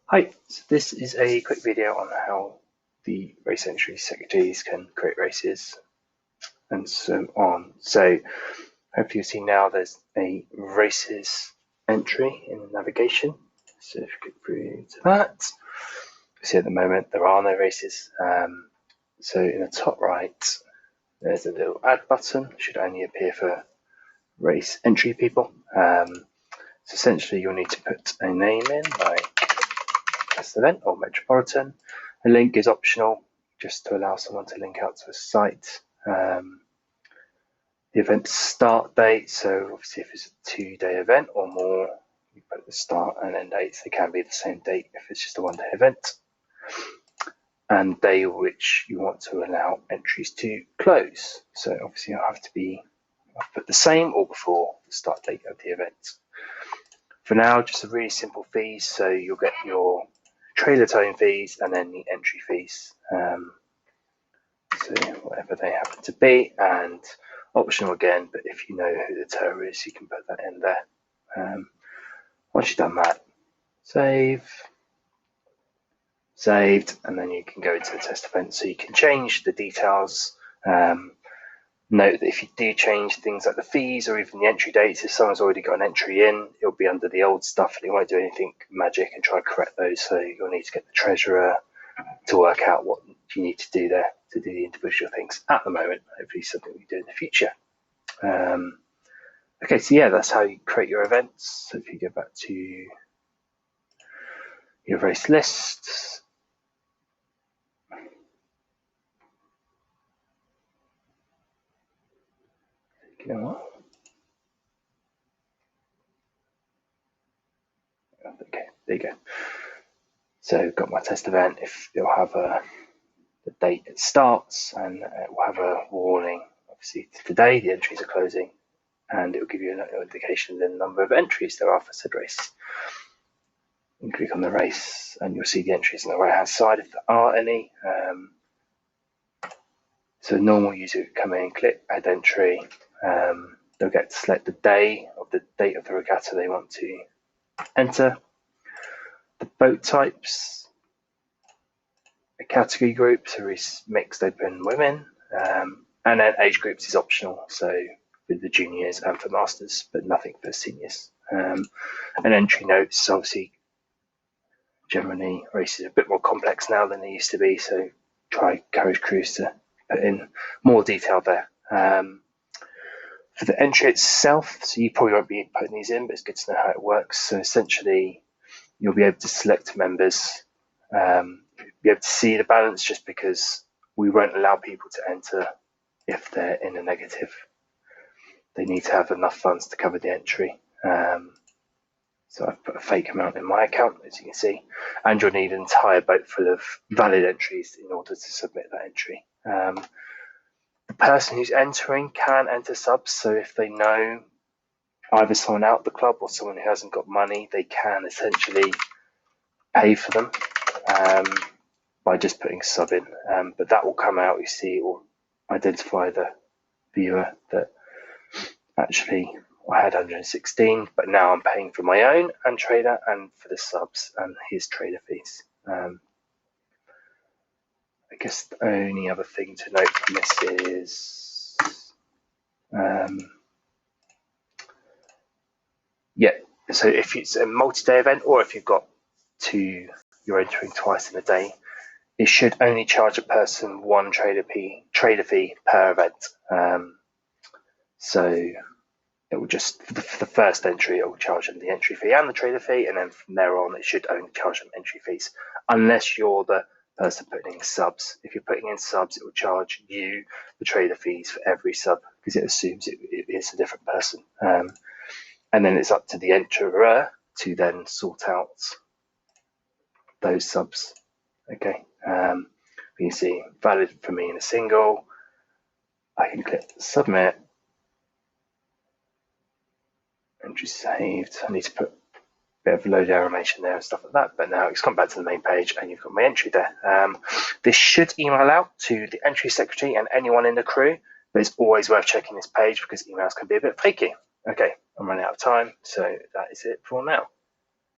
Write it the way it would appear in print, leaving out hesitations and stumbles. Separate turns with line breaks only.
Hi, so this is a quick video on how the race entry secretaries can create races and so on. So hopefully you'll see now there's a races entry in the navigation. So if you click through to that, see at the moment there are no races. So in the top right, there's a little add button, should only appear for race entry people. So essentially you'll need to put a name in, like event or metropolitan. A link is optional, just to allow someone to link out to a site. The event start date, so obviously if it's a 2-day event or more, you put the start and end dates. They can be the same date if it's just a 1-day event. And day which you want to allow entries to close. So obviously I'll have to be, I'll put the same or before the start date of the event. For now, just a really simple fees, so you'll get your trailer towing fees and then the entry fees, so whatever they happen to be, and optional again, but if you know who the tower is, you can put that in there. Once you've done that, saved, and then you can go into the test event, so you can change the details. Note that if you do change things like the fees or even the entry dates, if someone's already got an entry in, it'll be under the old stuff and it won't do anything magic and try to correct those. So you'll need to get the treasurer to work out what you need to do there to do the individual things at the moment. Hopefully something we do in the future. Okay, so yeah, that's how you create your events. So if you go back to your race lists, you know what? Okay, there you go. So I've got my test event. If it'll have the date it starts, and it will have a warning. Obviously, today the entries are closing, and it will give you an indication of the number of entries there are for said race. You can click on the race, and you'll see the entries on the right-hand side if there are any. So a normal user would come in, click add entry. They'll get to select the day of the date of the regatta they want to enter. The boat types, a category group, so it's mixed open women, and then age groups is optional, so with the juniors and for masters, but nothing for seniors. And entry notes, obviously, generally races are a bit more complex now than they used to be, so try encourage crews to put in more detail there. For the entry itself, so you probably won't be putting these in, but it's good to know how it works. So essentially, you'll be able to select members, be able to see the balance, just because we won't allow people to enter if they're in a negative. They need to have enough funds to cover the entry. So I've put a fake amount in my account, as you can see, and you'll need an entire boat full of valid entries in order to submit that entry. The person who's entering can enter subs, so if they know either someone out the club or someone who hasn't got money, they can essentially pay for them by just putting sub in. But that will come out, you see, or identify the viewer that actually I had 116, but now I'm paying for my own and trader and for the subs and his trader fees. I guess the only other thing to note from this is, so if it's a multi-day event or if you've got you're entering twice in a day, it should only charge a person one trader fee per event. So it will just, for the first entry, it will charge them the entry fee and the trader fee, and then from there on, it should only charge them entry fees, unless you're the person putting in subs. If you're putting in subs, it will charge you the trader fees for every sub, because it assumes it is a different person. And then it's up to the enterer to then sort out those subs. Okay, you can see valid for me in a single. I can click submit. Entry saved. I need to put a bit of load animation there and stuff like that, but now it's come back to the main page and you've got my entry there. This should email out to the entry secretary and anyone in the crew, but it's always worth checking this page because emails can be a bit flaky. Okay, I'm running out of time, so that is it for now.